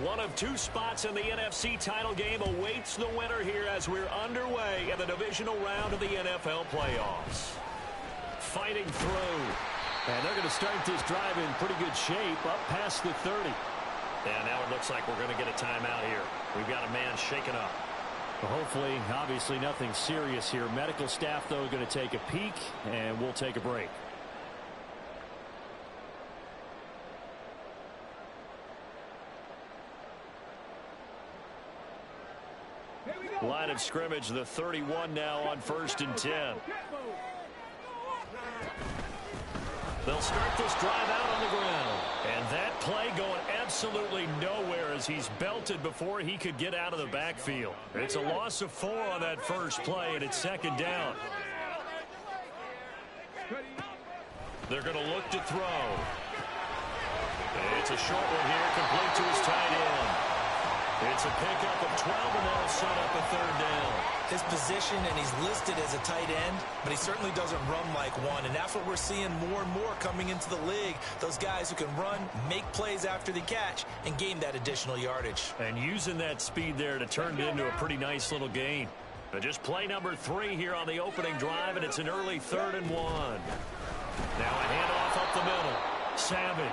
One of two spots in the NFC title game awaits the winner here as we're underway in the divisional round of the NFL playoffs. Fighting through. And they're going to start this drive in pretty good shape up past the 30. And now it looks like we're going to get a timeout here. We've got a man shaken up. Well, hopefully, obviously nothing serious here. Medical staff, though, going to take a peek, and we'll take a break. Line of scrimmage, the 31 now on 1st and 10. They'll start this drive out on the ground. And that play going absolutely nowhere as he's belted before he could get out of the backfield. It's a loss of 4 on that first play, and it's 2nd down. They're going to look to throw. It's a short one here, complete to his tight end. It's a pickup of 12, and that'll set up a 3rd down. His position, and he's listed as a tight end, but he certainly doesn't run like one, and that's what we're seeing more and more coming into the league. Those guys who can run, make plays after the catch, and gain that additional yardage. And using that speed there to turn it into a pretty nice little gain. But just play number 3 here on the opening drive, and it's an early 3rd and 1. Now a handoff up the middle. Savage.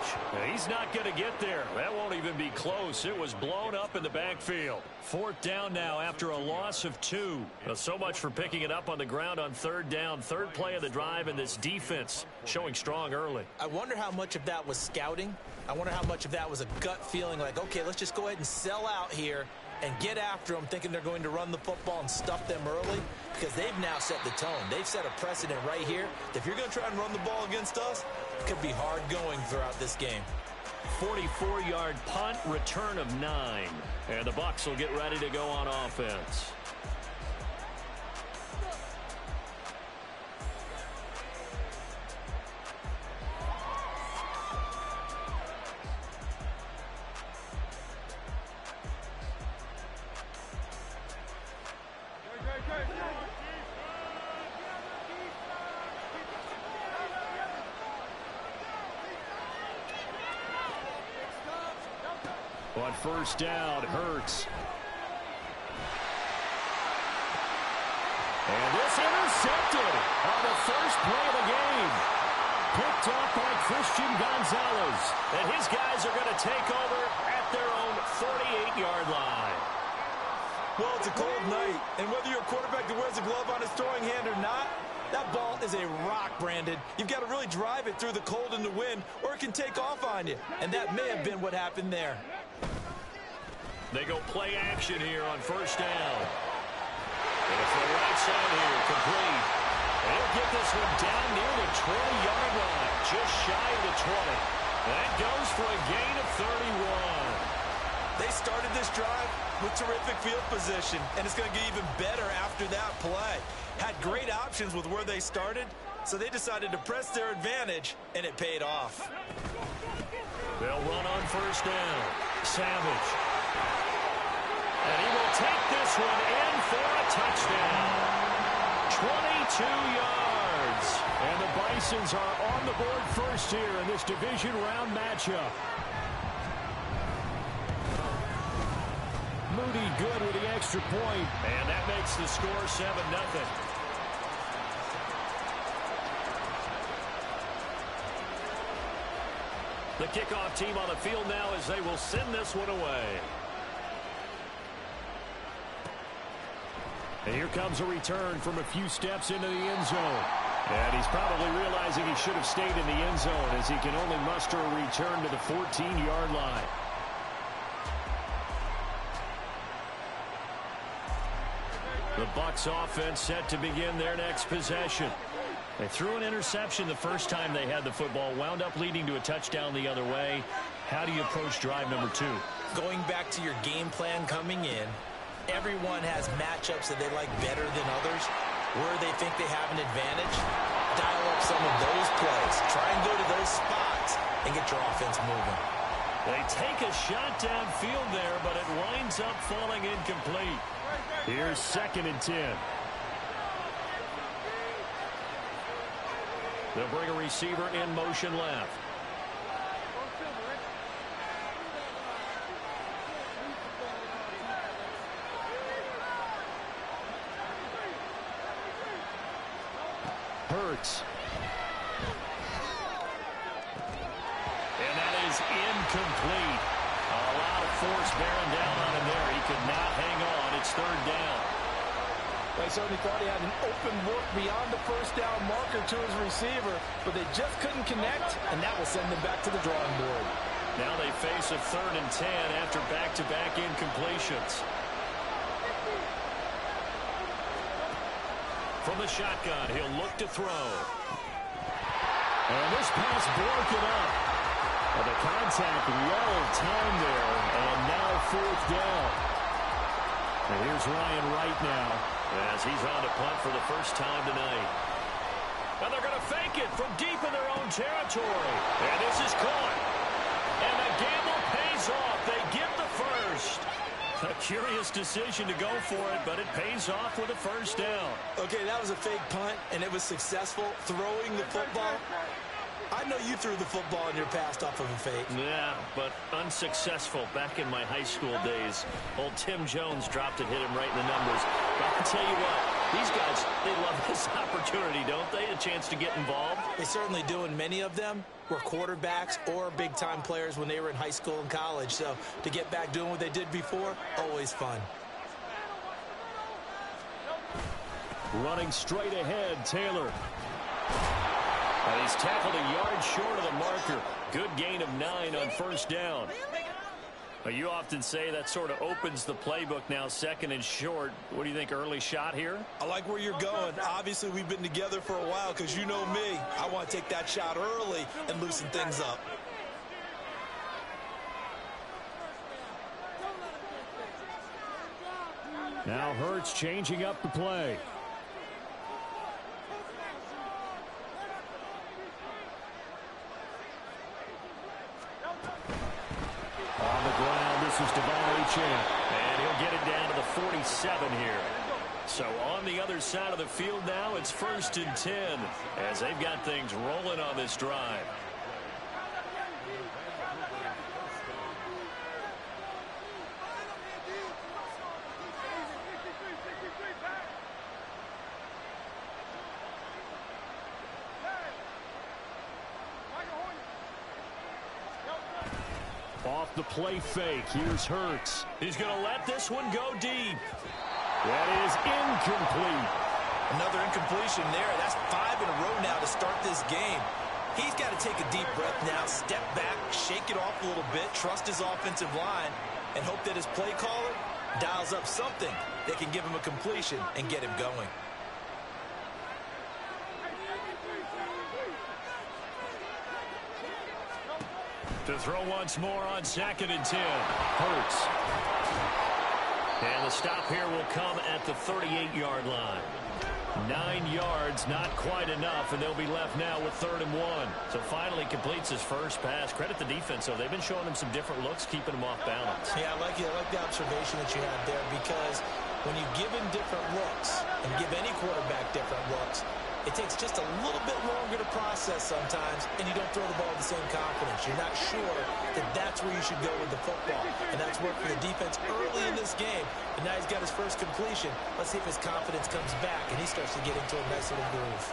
He's not going to get there. That won't even be close. It was blown up in the backfield. 4th down now after a loss of 2. So much for picking it up on the ground on 3rd down. 3rd play of the drive, and this defense showing strong early. I wonder how much of that was scouting. I wonder how much of that was a gut feeling like, okay, let's just go ahead and sell out here and get after them, thinking they're going to run the football and stuff them early, because they've now set the tone. They've set a precedent right here. If you're going to try and run the ball against us, it could be hard going throughout this game. 44-yard punt, return of 9. And the Bucs will get ready to go on offense. On 1st down, Hurts. And this intercepted on the first play of the game. Picked up by Christian Gonzalez. And his guys are going to take over at their own 48-yard line. Well, it's a cold night, and whether you're a quarterback that wears a glove on his throwing hand or not, that ball is a rock, Brandon. You've got to really drive it through the cold and the wind, or it can take off on you. And that may have been what happened there. They go play action here on 1st down. And it's the right side here, complete. And he'll get this one down near the 20-yard line, just shy of the 20. That goes for a gain of 31. They started this drive with terrific field position, and it's going to get even better after that play. Had great options with where they started, so they decided to press their advantage, and it paid off. They'll run on 1st down. Savage. And he will take this one in for a touchdown. 22 yards. And the Bisons are on the board first here in this division round matchup. Moody good with the extra point. And that makes the score 7-0. The kickoff team on the field now as they will send this one away. And here comes a return from a few steps into the end zone. And he's probably realizing he should have stayed in the end zone as he can only muster a return to the 14-yard line. The Bucs offense set to begin their next possession. They threw an interception the first time they had the football, wound up leading to a touchdown the other way. How do you approach drive number 2? Going back to your game plan coming in, everyone has matchups that they like better than others. Where they think they have an advantage, dial up some of those plays. Try and go to those spots and get your offense moving. They take a shot downfield there, but it winds up falling incomplete. Here's 2nd and 10. They'll bring a receiver in motion left. Hurts. And that is incomplete. A lot of force bearing down on him there. He could not hang on. It's third down. They certainly thought he had an open look beyond the first down marker to his receiver, but they just couldn't connect, and that will send them back to the drawing board. Now they face a 3rd and 10 after back-to-back incompletions. From the shotgun, he'll look to throw. And this pass broken up. Well, the contact well timed there, and now 4th down. And here's Ryan Wright now as he's on to punt for the first time tonight. And they're going to fake it from deep in their own territory. And this is caught. And the gamble pays off. They get the first. A curious decision to go for it, but it pays off with a first down. Okay, that was a fake punt, and it was successful throwing the football. I know you threw the football in your past off of a fake. Yeah, but unsuccessful back in my high school days. Old Tim Jones dropped it, hit him right in the numbers. But I'll tell you what, these guys, they love this opportunity, don't they? A chance to get involved. They certainly do, and many of them were quarterbacks or big-time players when they were in high school and college. So to get back doing what they did before, always fun. Running straight ahead, Taylor. And he's tackled a yard short of the marker. Good gain of 9 on first down. But you often say that sort of opens the playbook now, 2nd and short. What do you think, early shot here? I like where you're going. Obviously, we've been together for a while because you know me. I want to take that shot early and loosen things up. Now Hurts changing up the play. On the ground, this is Devon Achane. And he'll get it down to the 47 here. So on the other side of the field now, it's 1st and 10 as they've got things rolling on this drive. Off the play fake, here's Hurts. He's going to let this one go deep. That is incomplete. Another incompletion there. That's 5 in a row now to start this game. He's got to take a deep breath now, step back, shake it off a little bit, trust his offensive line, and hope that his play caller dials up something that can give him a completion and get him going. To throw once more on 2nd and 10. Hurts. And the stop here will come at the 38-yard line. 9 yards, not quite enough, and they'll be left now with 3rd and 1. So finally completes his first pass. Credit the defense, though. They've been showing him some different looks, keeping him off balance. Yeah, I like the observation that you had there, because when you give him different looks and give any quarterback different looks, it takes just a little bit longer to process sometimes, and you don't throw the ball with the same confidence. You're not sure that that's where you should go with the football, and that's worked for the defense early in this game. And now he's got his first completion. Let's see if his confidence comes back, and he starts to get into a nice little groove.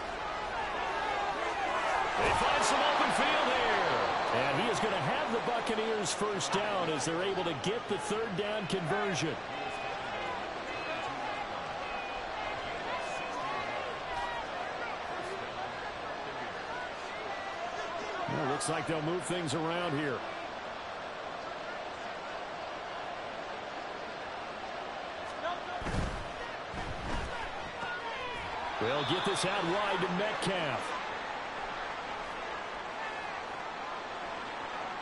They find some open field here. And he is going to have the Buccaneers first down as they're able to get the 3rd down conversion. Well, looks like they'll move things around here. They'll get this out wide to Metcalf.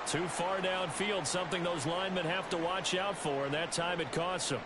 Too far downfield, something those linemen have to watch out for, and that time it costs them.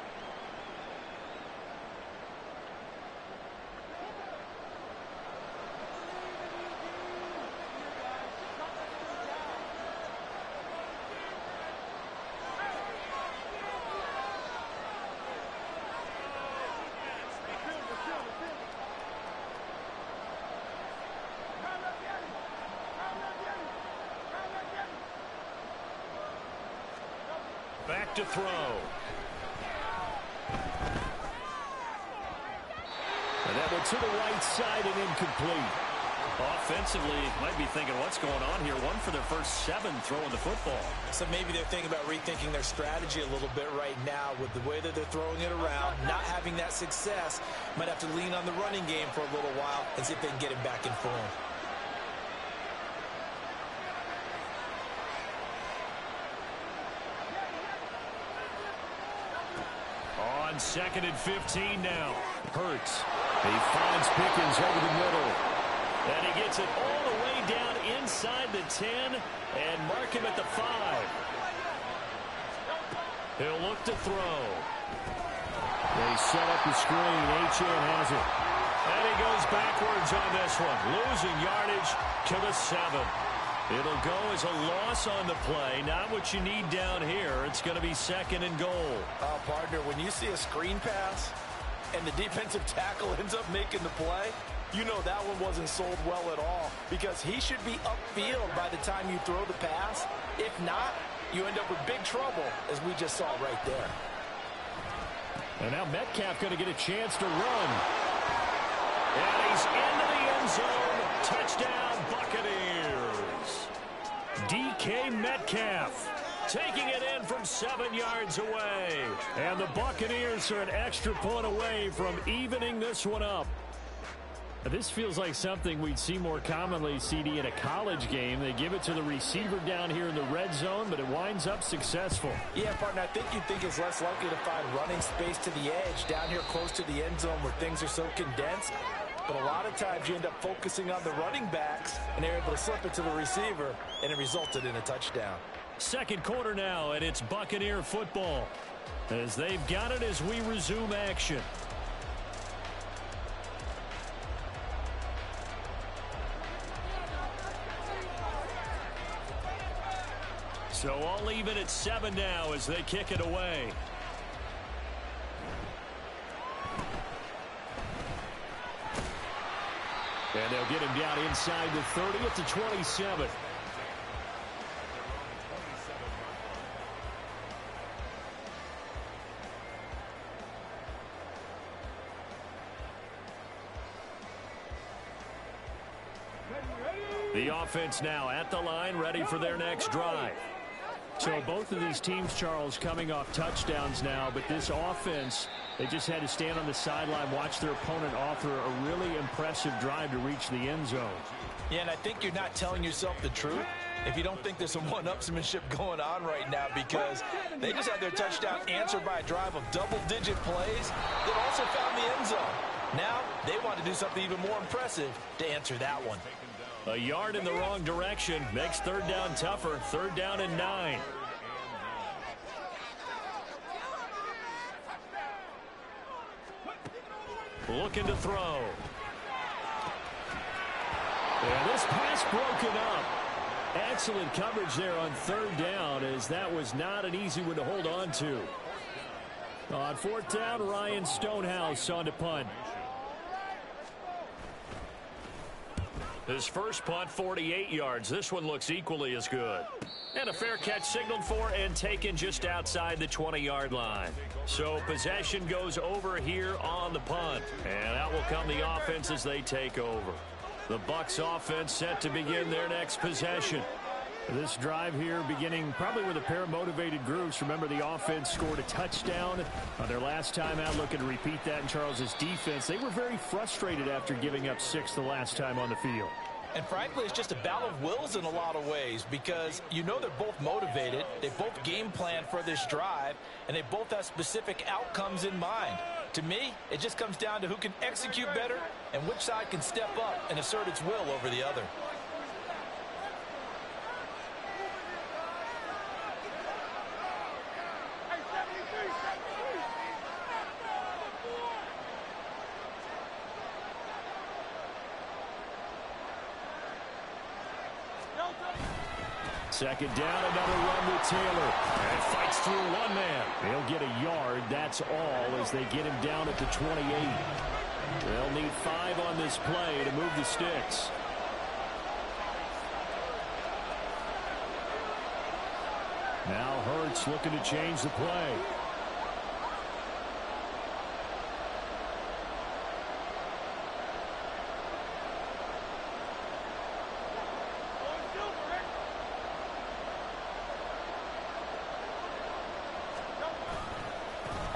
Back to throw. And that one to the right side and incomplete. Offensively, might be thinking, what's going on here? One for their first 7 throwing the football. So maybe they're thinking about rethinking their strategy a little bit right now with the way that they're throwing it around, not having that success. Might have to lean on the running game for a little while and see if they can get him back in form. On 2nd and 15 now. Hurts. He finds Pickens over the middle. And he gets it all the way down inside the 10 and mark him at the 5. He'll look to throw. They set up the screen. Achane has it. And he goes backwards on this one. Losing yardage to the 7. It'll go as a loss on the play. Not what you need down here. It's going to be 2nd and goal. Partner, when you see a screen pass and the defensive tackle ends up making the play, you know that one wasn't sold well at all because he should be upfield by the time you throw the pass. If not, you end up with big trouble, as we just saw right there. And now Metcalf going to get a chance to run. And he's into the end zone. Touchdown, Buccaneers. DK Metcalf taking it in from 7 yards away. And the Buccaneers are an extra point away from evening this one up. This feels like something we'd see more commonly, CD, in a college game. They give it to the receiver down here in the red zone, but it winds up successful. Yeah, partner, I think you'd think it's less likely to find running space to the edge down here close to the end zone where things are so condensed. But a lot of times you end up focusing on the running backs, and they're able to slip it to the receiver, and it resulted in a touchdown. 2nd quarter now, and it's Buccaneer football as they've got it as we resume action. So all even at 7 now as they kick it away. And they'll get him down inside the 30 at the 27. The offense now at the line, ready for their next drive. So both of these teams, Charles, coming off touchdowns now, but this offense, they just had to stand on the sideline, watch their opponent author a really impressive drive to reach the end zone. Yeah, and I think you're not telling yourself the truth if you don't think there's some one-upsmanship going on right now, because they just had their touchdown answered by a drive of double-digit plays that also found the end zone. Now they want to do something even more impressive to answer that one. A yard in the wrong direction makes 3rd down tougher. 3rd down and 9. Looking to throw. And this pass broken up. Excellent coverage there on 3rd down, as that was not an easy one to hold on to. On 4th down, Ryan Stonehouse on to punt. His first punt, 48 yards. This one looks equally as good. And a fair catch signaled for and taken just outside the 20-yard line. So possession goes over here on the punt. And out will come the offense as they take over. The Bucs offense set to begin their next possession. This drive here beginning probably with a pair of motivated groups. Remember, the offense scored a touchdown on their last time out. Looking to repeat that in Charles's defense. They were very frustrated after giving up 6 the last time on the field. And frankly, it's just a battle of wills in a lot of ways, because you know they're both motivated. They both game plan for this drive, and they both have specific outcomes in mind. To me, it just comes down to who can execute better and which side can step up and assert its will over the other. Second down, another run with Taylor. And fights through one man. He'll get a yard, that's all, as they get him down at the 28. They'll need 5 on this play to move the sticks. Now Hurts looking to change the play.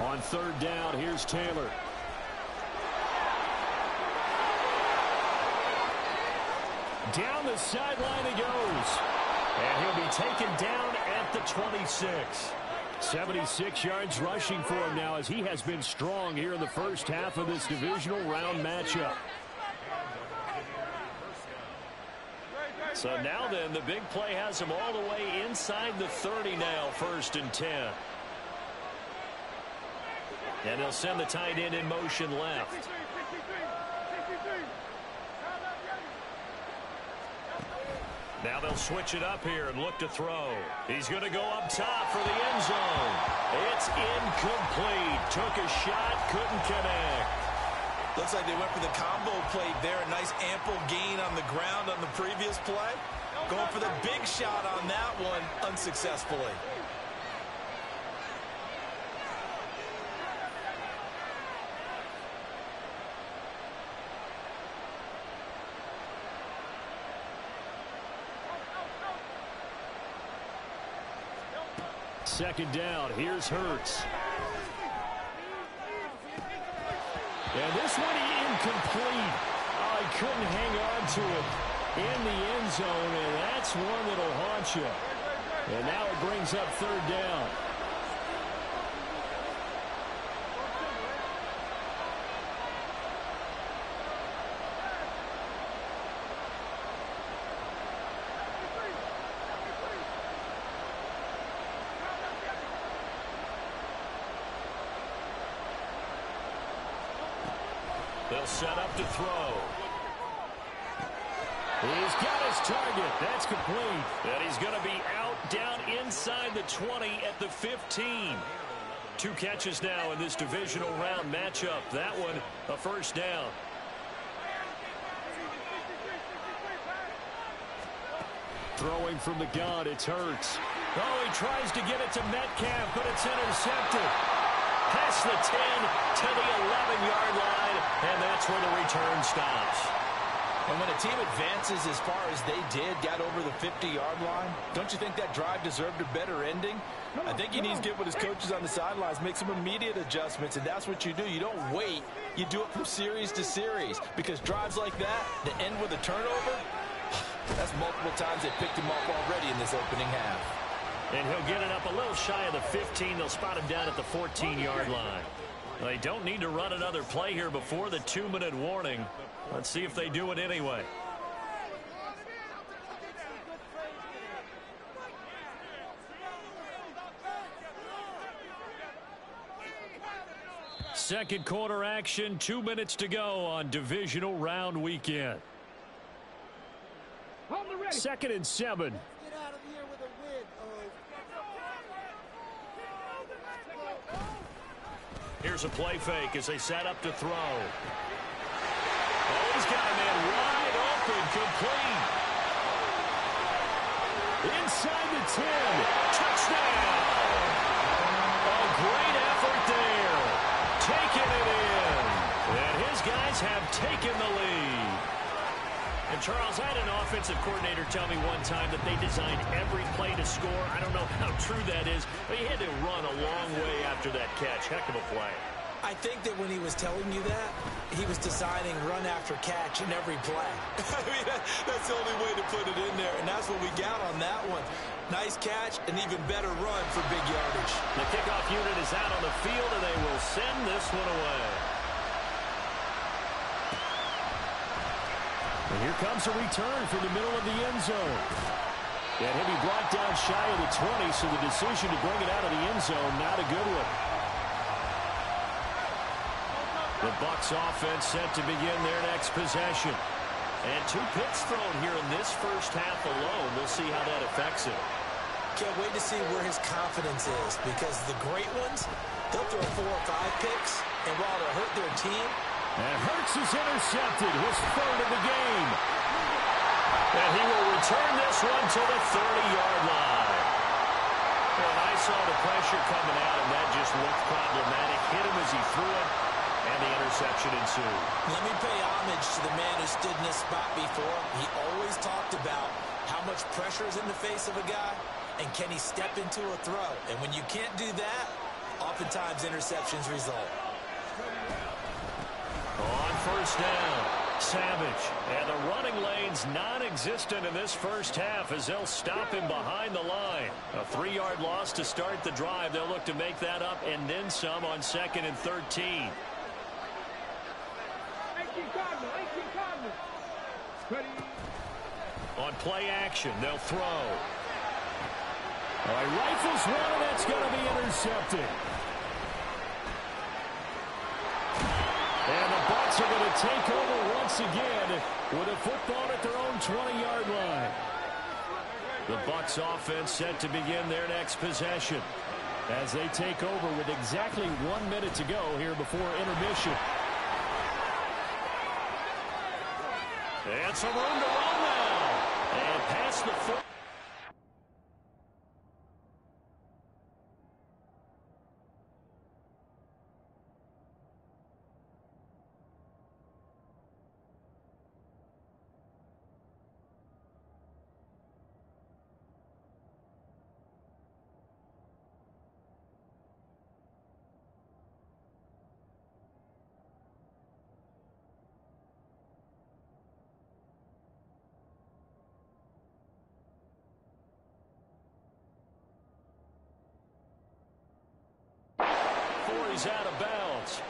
On third down, here's Taylor. Down the sideline he goes. And he'll be taken down at the 26. 76 yards rushing for him now as he has been strong here in the first half of this divisional round matchup. So now then, the big play has him all the way inside the 30 now, 1st and 10. And they'll send the tight end in motion left. Now they'll switch it up here and look to throw. He's going to go up top for the end zone. It's incomplete. Took a shot, couldn't connect. Looks like they went for the combo play there. A nice ample gain on the ground on the previous play. Going for the big shot on that one unsuccessfully. Second down, here's Hurts. And this one incomplete. Oh, he couldn't hang on to it in the end zone, and that's one that'll haunt you. And now it brings up third down. They'll set up to throw. He's got his target. That's complete. And he's going to be out down inside the 20 at the 15. 2 catches now in this divisional round matchup. That one, a first down. Throwing from the gun, it's Hurts. Oh, he tries to get it to Metcalf, but it's intercepted. Past the 10 to the 11-yard line, and that's where the return stops. And when a team advances as far as they did, got over the 50-yard line, don't you think that drive deserved a better ending? I think he needs to get with his coaches on the sidelines, make some immediate adjustments, and that's what you do. You don't wait. You do it from series to series, because drives like that, that end with a turnover, that's multiple times they picked him off already in this opening half. And he'll get it up a little shy of the 15. They'll spot him down at the 14-yard line. They don't need to run another play here before the 2-minute warning. Let's see if they do it anyway. Second quarter action, 2 minutes to go on divisional round weekend. 2nd and 7. Here's a play fake as they set up to throw. Oh, he's got a man wide open, complete. Inside the 10. Touchdown. A great effort there. Taking it in. And his guys have taken the lead. And, Charles, I had an offensive coordinator tell me one time that they designed every play to score. I don't know how true that is, but he had to run a long way after that catch. Heck of a play. I think that when he was telling you that, he was designing run after catch in every play. I mean, that's the only way to put it in there, and that's what we got on that one. Nice catch, an even better run for big yardage. The kickoff unit is out on the field, and they will send this one away. And here comes a return from the middle of the end zone. And he'll be brought down shy of the 20, so the decision to bring it out of the end zone, not a good one. The Bucs offense set to begin their next possession. And 2 picks thrown here in this first half alone. We'll see how that affects him. Can't wait to see where his confidence is, because the great ones, they'll throw 4 or 5 picks, and while it'll hurt their team, and Hurts is intercepted, his 3rd of the game. And he will return this one to the 30-yard line. And I saw the pressure coming out, and that just looked problematic. Hit him as he threw it, and the interception ensued. Let me pay homage to the man who stood in this spot before. He always talked about how much pressure is in the face of a guy, and can he step into a throw. And when you can't do that, oftentimes interceptions result. On first down, Savage. And the running lane's non-existent in this first half as they'll stop him behind the line. A 3-yard loss to start the drive. They'll look to make that up and then some on 2nd and 13. On play action, they'll throw. All right, rifles one, and that's going to be intercepted. And the Bucs are going to take over once again with a football at their own 20-yard line. The Bucs offense set to begin their next possession as they take over with exactly 1 minute to go here before intermission. And some room to run now. And past the foot. He's out of bounds.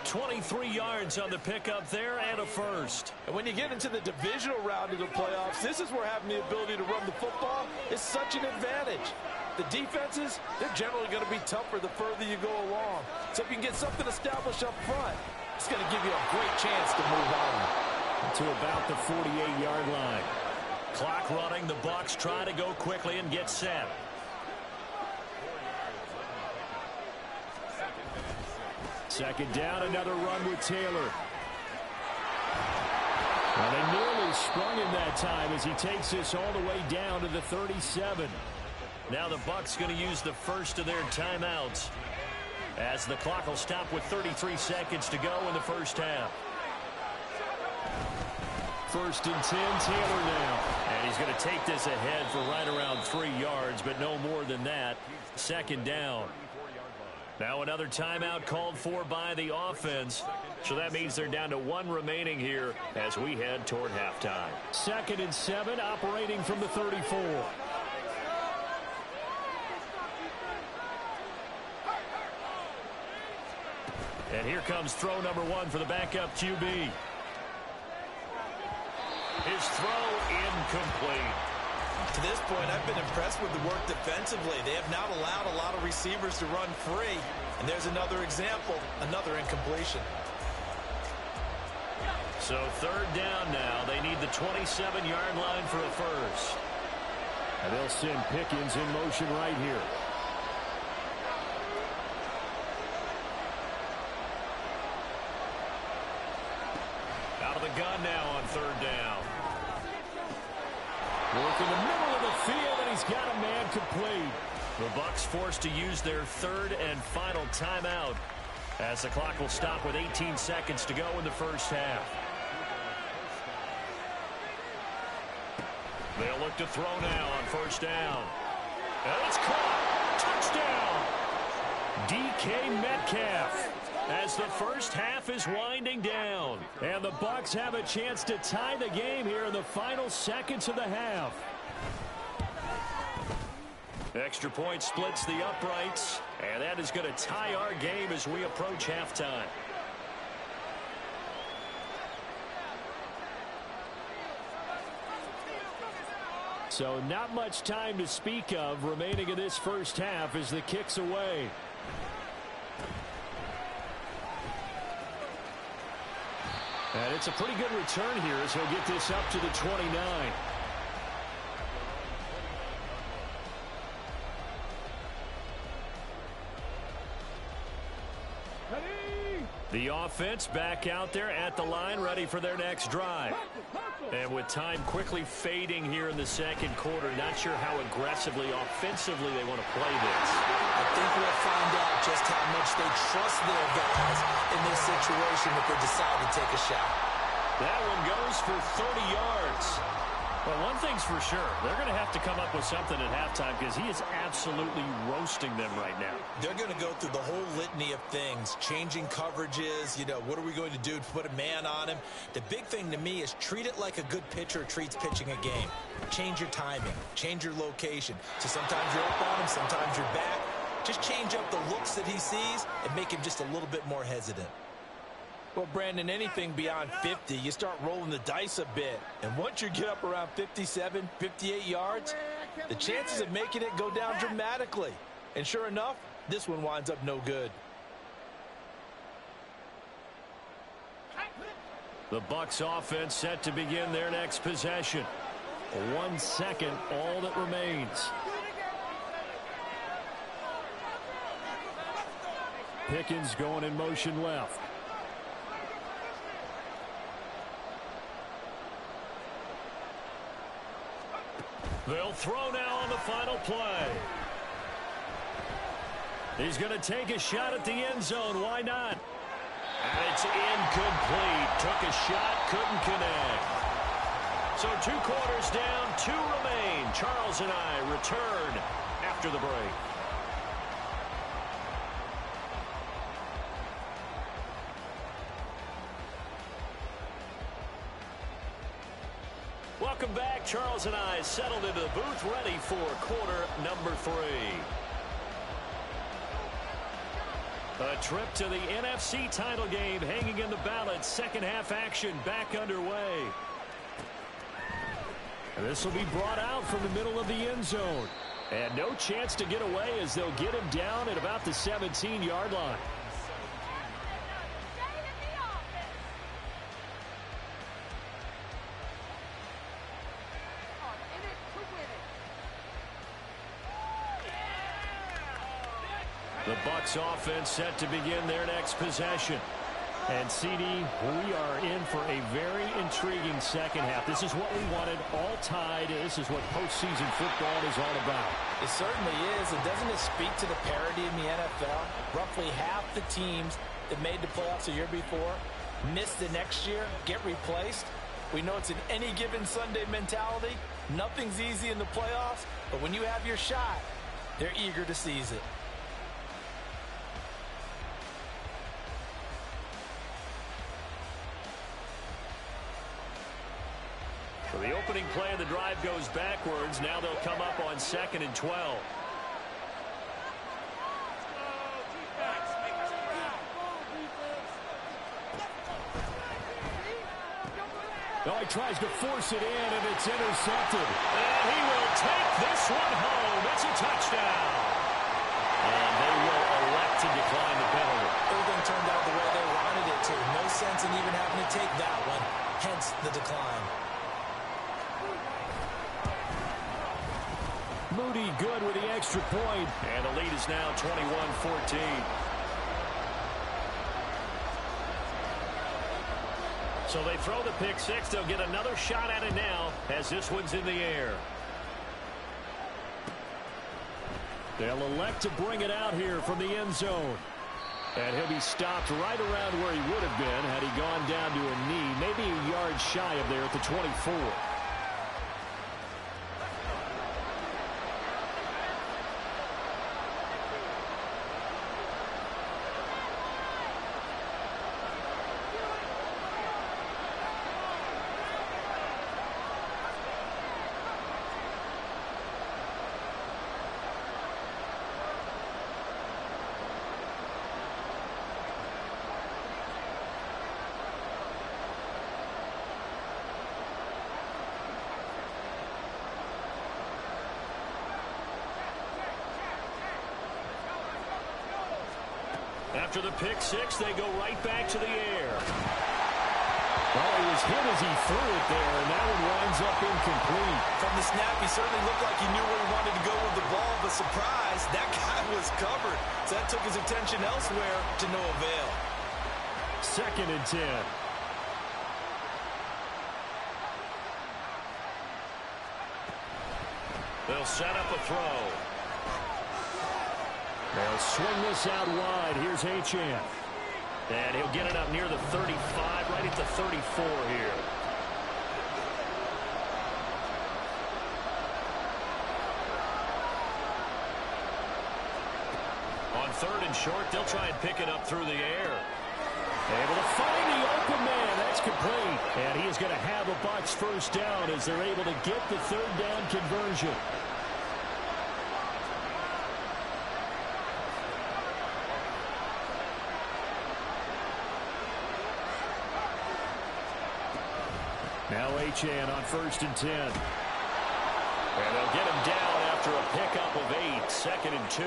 23 yards on the pickup there and a first. And when you get into the divisional round of the playoffs, this is where having the ability to run the football is such an advantage. The defenses, they're generally going to be tougher the further you go along. So if you can get something established up front, it's going to give you a great chance to move on. To about the 48-yard line. Clock running. The Bucs try to go quickly and get set. Second down, another run with Taylor. Well, they nearly sprung him that time as he takes this all the way down to the 37. Now the Bucs going to use the first of their timeouts as the clock will stop with 33 seconds to go in the first half. First and 10, Taylor now. And he's going to take this ahead for right around 3 yards, but no more than that. Second down. Now another timeout called for by the offense. So that means they're down to 1 remaining here as we head toward halftime. 2nd and 7, operating from the 34. And here comes throw number 1 for the backup QB. His throw incomplete. To this point, I've been impressed with the work defensively. They have not allowed a lot of receivers to run free. And there's another example, another incompletion. So third down now. They need the 27-yard line for a first. And they'll send Pickens in motion right here. Out of the gun now on third down. Work in the middle of the field, and he's got a man complete. The Bucs forced to use their third and final timeout as the clock will stop with 18 seconds to go in the first half. They'll look to throw now on first down. And it's caught. Touchdown. DK Metcalf. As the first half is winding down. And the Bucs have a chance to tie the game here in the final seconds of the half. Extra point splits the uprights. And that is going to tie our game as we approach halftime. So not much time to speak of remaining in this first half as the kick's away. And it's a pretty good return here as he'll get this up to the 29. The offense back out there at the line, ready for their next drive. And with time quickly fading here in the second quarter, not sure how aggressively, offensively they want to play this. I think we'll find out just how much they trust their guys in this situation if they decide to take a shot. That one goes for 30 yards. Well, one thing's for sure. They're going to have to come up with something at halftime because he is absolutely roasting them right now. They're going to go through the whole litany of things, changing coverages. You know, what are we going to do to put a man on him? The big thing to me is treat it like a good pitcher treats pitching a game. Change your timing. Change your location. So sometimes you're up on him, sometimes you're back. Just change up the looks that he sees and make him just a little bit more hesitant. Well, Brandon, anything beyond 50, you start rolling the dice a bit. And once you get up around 57, 58 yards, the chances of making it go down dramatically. And sure enough, this one winds up no good. The Bucs offense set to begin their next possession. 1 second, all that remains. Pickens going in motion left. They'll throw now on the final play. He's going to take a shot at the end zone. Why not? And it's incomplete. Took a shot, couldn't connect. So 2 quarters down, 2 remain. Charles and I return after the break. Welcome back. Charles and I settled into the booth, ready for quarter number 3. A trip to the NFC title game hanging in the balance. Second half action back underway. And this will be brought out from the middle of the end zone. And no chance to get away as they'll get him down at about the 17-yard line. The Bucs offense set to begin their next possession. And, CD, we are in for a very intriguing second half. This is what we wanted, all tied. This is what postseason football is all about. It certainly is. And doesn't it speak to the parity in the NFL? Roughly half the teams that made the playoffs a year before miss the next year, get replaced. We know it's an any given Sunday mentality. Nothing's easy in the playoffs, but when you have your shot, they're eager to seize it. So the opening play of the drive goes backwards. Now they'll come up on 2nd and 12. Oh, he tries to force it in, and it's intercepted. And he will take this one home. It's a touchdown. And they will elect to decline the penalty. Everything turned out the way they wanted it to. No sense in even having to take that one. Hence the decline. Moody good with the extra point. And the lead is now 21-14. So they throw the pick 6. They'll get another shot at it now as this one's in the air. They'll elect to bring it out here from the end zone. And he'll be stopped right around where he would have been had he gone down to a knee. Maybe a yard shy of there at the 24. After the pick 6, they go right back to the air. Oh, he was hit as he threw it there, and that one winds up incomplete. From the snap, he certainly looked like he knew where he wanted to go with the ball, but surprise, that guy was covered. So that took his attention elsewhere to no avail. 2nd and 10. They'll set up a throw. They'll swing this out wide. Here's Achane. And he'll get it up near the 35, right at the 34 here. On 3rd and short, they'll try and pick it up through the air. Able to find the open man. That's complete. And he is going to have a Bucs first down as they're able to get the 3rd down conversion. Now Achane on 1st and 10. And they'll get him down after a pickup of 8. 2nd and 2.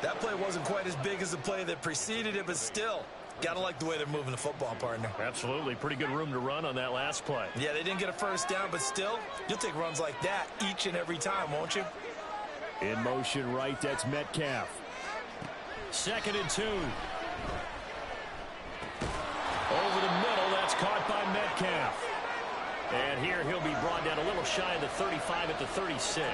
That play wasn't quite as big as the play that preceded it, but still, got to like the way they're moving the football, partner. Absolutely. Pretty good room to run on that last play. Yeah, they didn't get a first down, but still, you'll take runs like that each and every time, won't you? In motion right, that's Metcalf. 2nd and 2. Over the middle, that's caught by Metcalf. And here he'll be brought down a little shy of the 35 at the 36.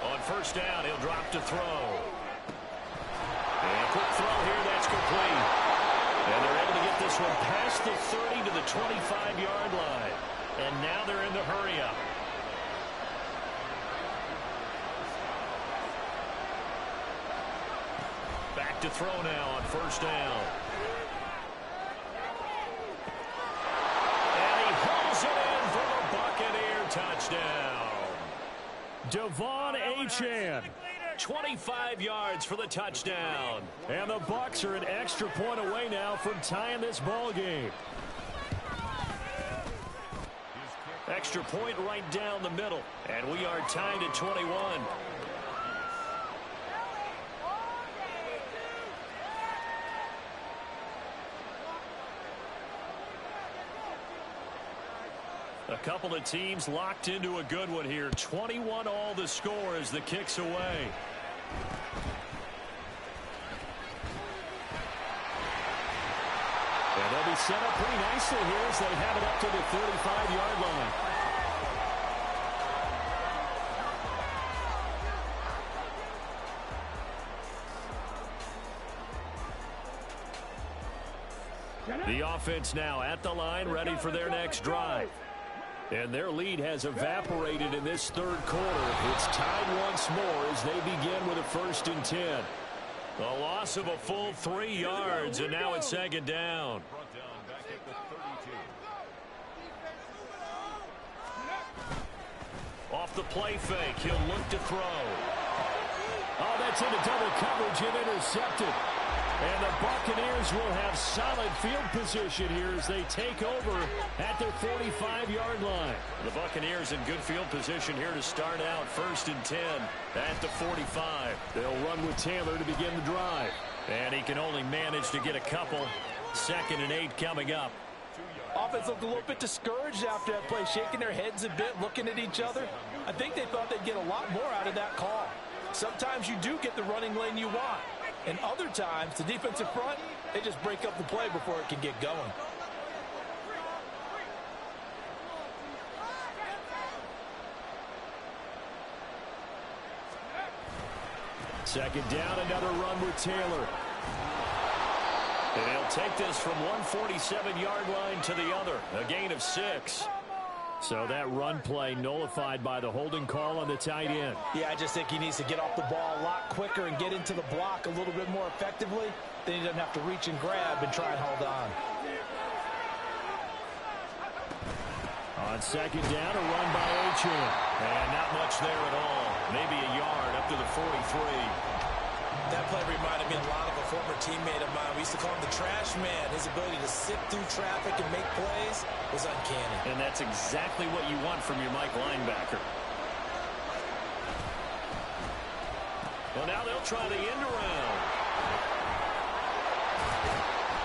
On 1st down, he'll drop to throw. And quick throw here, that's complete. And they're able to get this one past the 30 to the 25-yard line. And now they're in the hurry-up. Back to throw now on 1st down. And he hauls it in for the Buccaneer touchdown. Devon Achane, 25 yards for the touchdown. And the Bucs are an extra point away now from tying this ball game. Extra point right down the middle. And we are tied at 21. A couple of teams locked into a good one here. 21 all the score as the kick's away. And they'll be set up pretty nicely here as they have it up to the 35-yard line. The offense now at the line, ready for their next drive. And their lead has evaporated in this 3rd quarter. It's tied once more as they begin with a 1st and 10. A loss of a full 3 yards, and now it's 2nd down. Off the play fake, he'll look to throw. Oh, that's into double coverage and intercepted. And the Buccaneers will have solid field position here as they take over at their 45-yard line. The Buccaneers in good field position here to start out 1st and 10 at the 45. They'll run with Taylor to begin the drive. And he can only manage to get a couple. 2nd and 8 coming up. Offense looked a little bit discouraged after that play, shaking their heads a bit, looking at each other. I think they thought they'd get a lot more out of that call. Sometimes you do get the running lane you want. And other times, the defensive front, they just break up the play before it can get going. Second down, another run with Taylor. And he'll take this from one 47-yard line to the other, a gain of 6. So that run play nullified by the holding call on the tight end. Yeah, I just think he needs to get off the ball a lot quicker and get into the block a little bit more effectively. Then he doesn't have to reach and grab and try and hold on. On 2nd down, a run by Achane. And not much there at all. Maybe a yard up to the 43. That play reminded me a lot of a former teammate of mine. We used to call him the trash man. His ability to sift through traffic and make plays was uncanny. And that's exactly what you want from your Mike linebacker. Well, now they'll try the end around.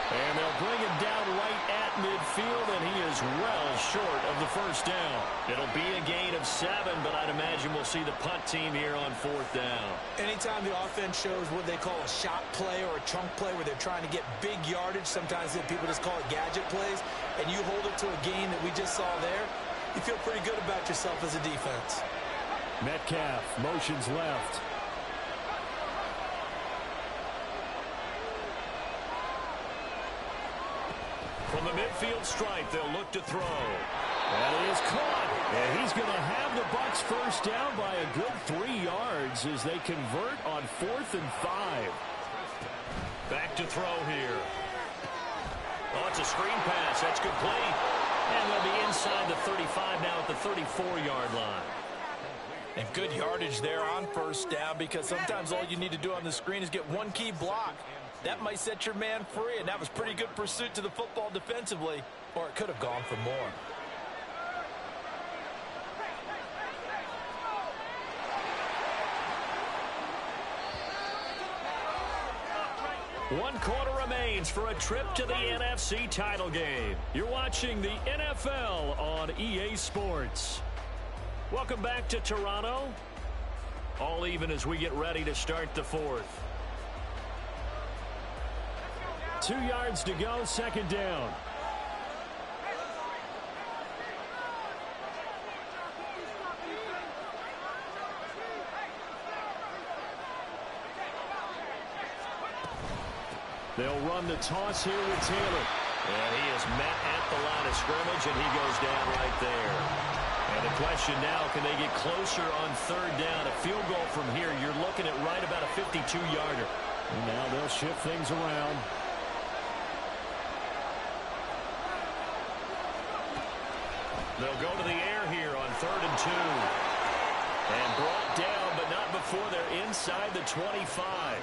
And they'll bring him down right at midfield, and he is well short of the 1st down. It'll be a gain of 7, but I'd imagine we'll see the punt team here on 4th down. Anytime the offense shows what they call a shot play or a chunk play where they're trying to get big yardage, sometimes people just call it gadget plays, and you hold it to a gain that we just saw there, you feel pretty good about yourself as a defense. Metcalf motions left. From the midfield stripe, they'll look to throw. That is caught. And he's going to have the Bucs first down by a good 3 yards as they convert on 4th and 5. Back to throw here. Oh, it's a screen pass. That's complete. And they'll be inside the 35 now at the 34-yard line. And good yardage there on first down, because sometimes all you need to do on the screen is get one key block. That might set your man free, and that was pretty good pursuit to the football defensively, or it could have gone for more. One quarter remains for a trip to the NFC title game. You're watching the NFL on EA Sports. Welcome back to Toronto. All even as we get ready to start the 4th. 2 yards to go, 2nd down. They'll run the toss here with Taylor. And he is met at the line of scrimmage, and he goes down right there. And the question now, can they get closer on 3rd down? A field goal from here, you're looking at right about a 52-yarder. And now they'll shift things around. They'll go to the air here on 3rd and 2. And brought down, but not before they're inside the 25.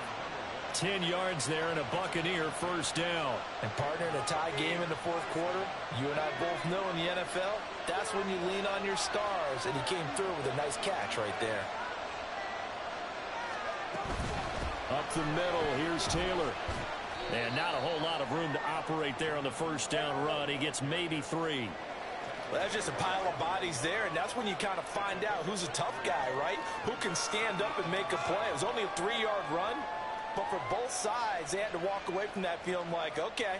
10 yards there and a Buccaneer first down. And partner, in a tie game in the 4th quarter, you and I both know in the NFL, that's when you lean on your stars, and he came through with a nice catch right there. Up the middle, here's Taylor. And not a whole lot of room to operate there on the first down run. He gets maybe 3. Well, that's just a pile of bodies there, and that's when you kind of find out who's a tough guy, right? Who can stand up and make a play. It was only a 3-yard run. But for both sides, they had to walk away from that feeling like, okay,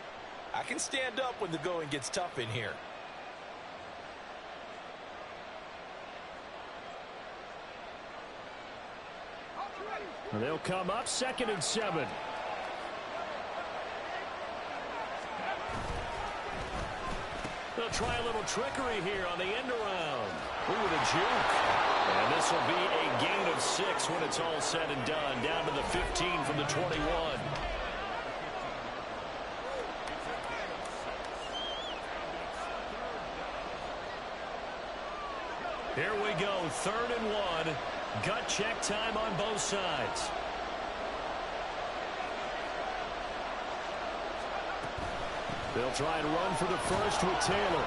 I can stand up when the going gets tough in here. They'll come up 2nd and 7. They'll try a little trickery here on the end around. Ooh, the juke. And this will be a gain of 6 when it's all said and done. Down to the 15 from the 21. Here we go, 3rd and 1. Gut check time on both sides. They'll try and run for the first with Taylor.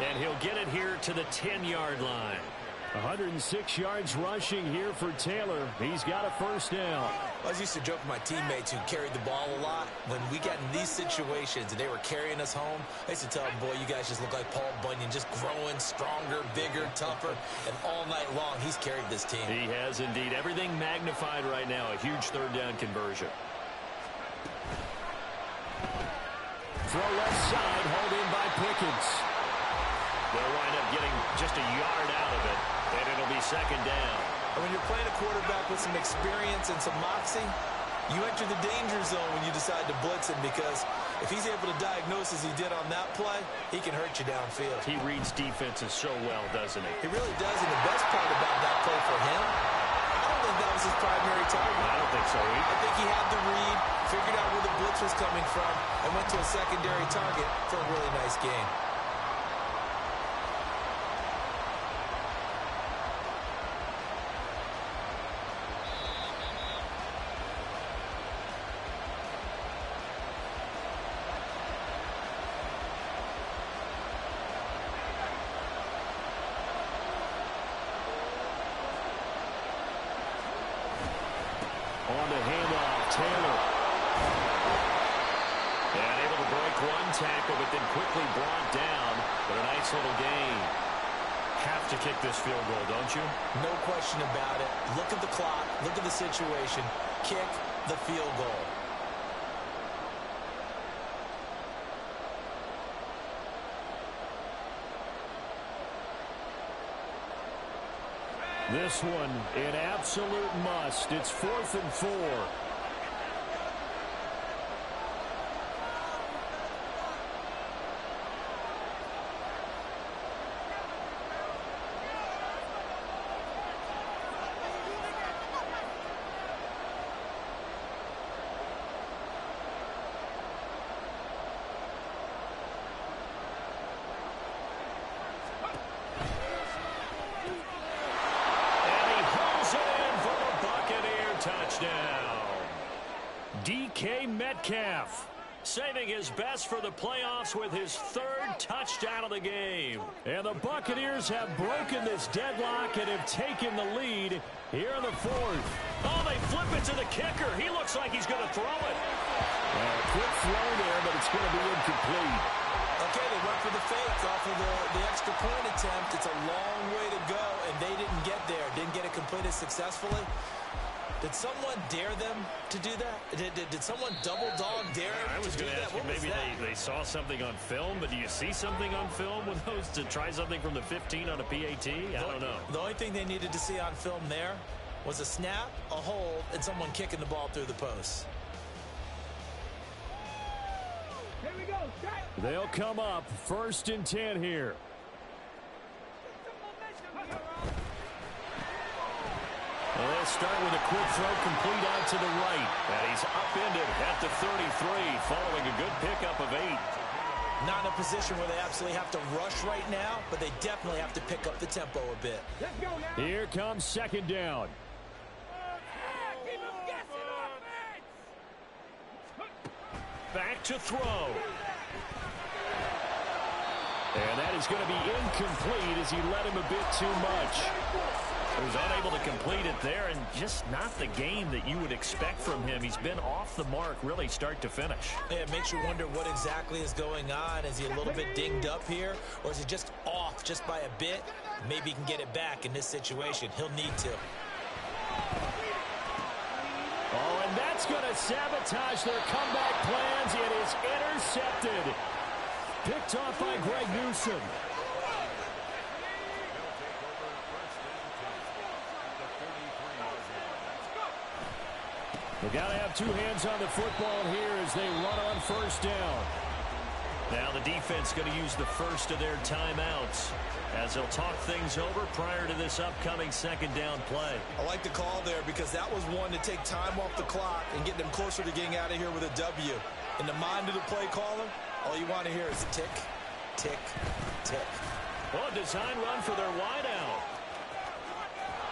And he'll get it here to the 10-yard line. 106 yards rushing here for Taylor. He's got a first down. I used to joke with my teammates who carried the ball a lot. When we got in these situations and they were carrying us home, I used to tell them, boy, you guys just look like Paul Bunyan, just growing stronger, bigger, tougher. And all night long, he's carried this team. He has indeed. Everything magnified right now. A huge 3rd down conversion. Throw left side, hauled in by Pickens. They'll wind up getting just a yard out of it, and it'll be 2nd down. And when you're playing a quarterback with some experience and some moxie, you enter the danger zone when you decide to blitz him, because if he's able to diagnose as he did on that play, he can hurt you downfield. He reads defenses so well, doesn't he? He really does, and the best part about that play for him, I don't think that was his primary target. I don't think so either. I think he had the read, figured out where the blitz was coming from, and went to a secondary target for a really nice game. On the handoff, Taylor. And able to break one tackle, but then quickly brought down. But a nice little gain. Have to kick this field goal, don't you? No question about it. Look at the clock. Look at the situation. Kick the field goal. This one, an absolute must. It's 4th and 4. touchdown. DK Metcalf saving his best for the playoffs with his third touchdown of the game. And the Buccaneers have broken this deadlock and have taken the lead here in the fourth. Oh, they flip it to the kicker. He looks like he's going to throw it. Quick throw there, but it's going to be incomplete. Okay, they went for the fake off of the extra point attempt. It's a long way to go, and they didn't get there. Didn't get it completed successfully. Did someone dare them to do that? Did someone double dog dare them I was to do going to ask that? you, maybe they saw something on film, but do you see something on film with those to try something from the 15 on a PAT? I don't know. The only thing they needed to see on film there was a snap, a hold, and someone kicking the ball through the post. Here we go. They'll come up 1st and 10 here. They'll start with a quick throw complete out to the right. And he's upended at the 33 following a good pickup of 8. Not in a position where they absolutely have to rush right now, but they definitely have to pick up the tempo a bit. Let's go now. Here comes 2nd down. Keep him guessing, offense. Back to throw. And that is going to be incomplete as he led him a bit too much. He was unable to complete it there, and just not the game that you would expect from him. He's been off the mark really start to finish. Yeah, it makes you wonder what exactly is going on. Is he a little bit dinged up here, or is he just off just by a bit? Maybe he can get it back in this situation. He'll need to. Oh, and that's going to sabotage their comeback plans. It is intercepted. Picked off by Greg Newsome. They've got to have 2 hands on the football here as they run on 1st down. Now the defense going to use the first of their timeouts as they'll talk things over prior to this upcoming 2nd down play. I like the call there because that was one to take time off the clock and get them closer to getting out of here with a W. In the mind of the play caller, all you want to hear is tick, tick, tick. Oh, a design run for their wideout.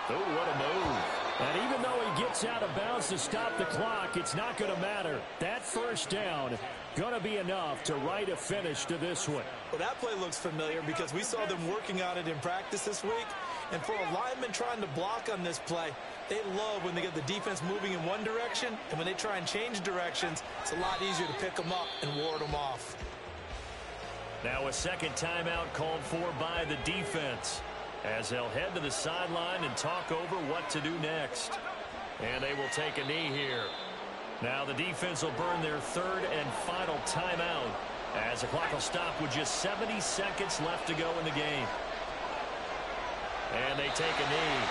Oh, what a move. And even though he gets out of bounds to stop the clock, it's not going to matter. That 1st down going to be enough to write a finish to this one. Well, that play looks familiar because we saw them working on it in practice this week. And for a lineman trying to block on this play, they love when they get the defense moving in one direction. And when they try and change directions, it's a lot easier to pick them up and ward them off. Now a 2nd timeout called for by the defense, as they'll head to the sideline and talk over what to do next. And they will take a knee here. Now the defense will burn their 3rd and final timeout as the clock will stop with just 70 seconds left to go in the game. And they take a knee.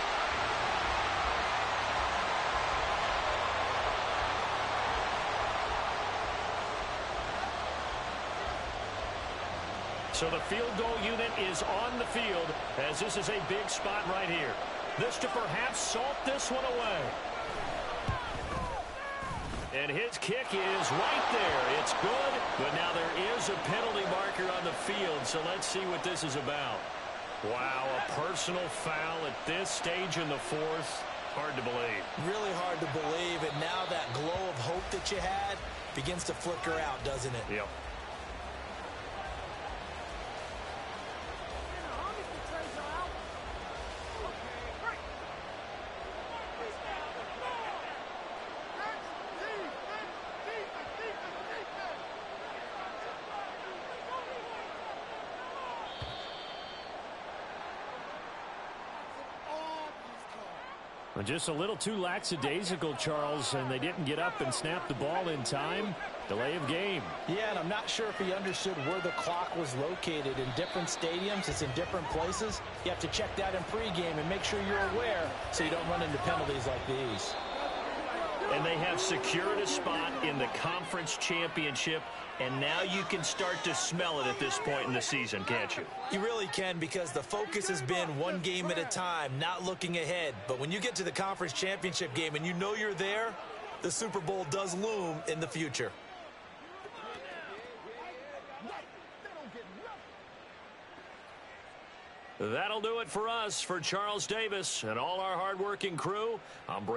So the field goal unit is on the field as this is a big spot right here. This to perhaps salt this one away. And his kick is right there. It's good, but now there is a penalty marker on the field, so let's see what this is about. Wow, a personal foul at this stage in the 4th. Hard to believe. Really hard to believe, and now that glow of hope that you had begins to flicker out, doesn't it? Yep. Just a little too lackadaisical, Charles, and they didn't get up and snap the ball in time. Delay of game. Yeah, and I'm not sure if he understood where the clock was located. In different stadiums, it's in different places. You have to check that in pregame and make sure you're aware so you don't run into penalties like these. And they have secured a spot in the conference championship, and now you can start to smell it at this point in the season, can't you? You really can, because the focus has been one game at a time, not looking ahead. But when you get to the conference championship game and you know you're there, the Super Bowl does loom in the future. That'll do it for us. For Charles Davis and all our hardworking crew, I'm Brady.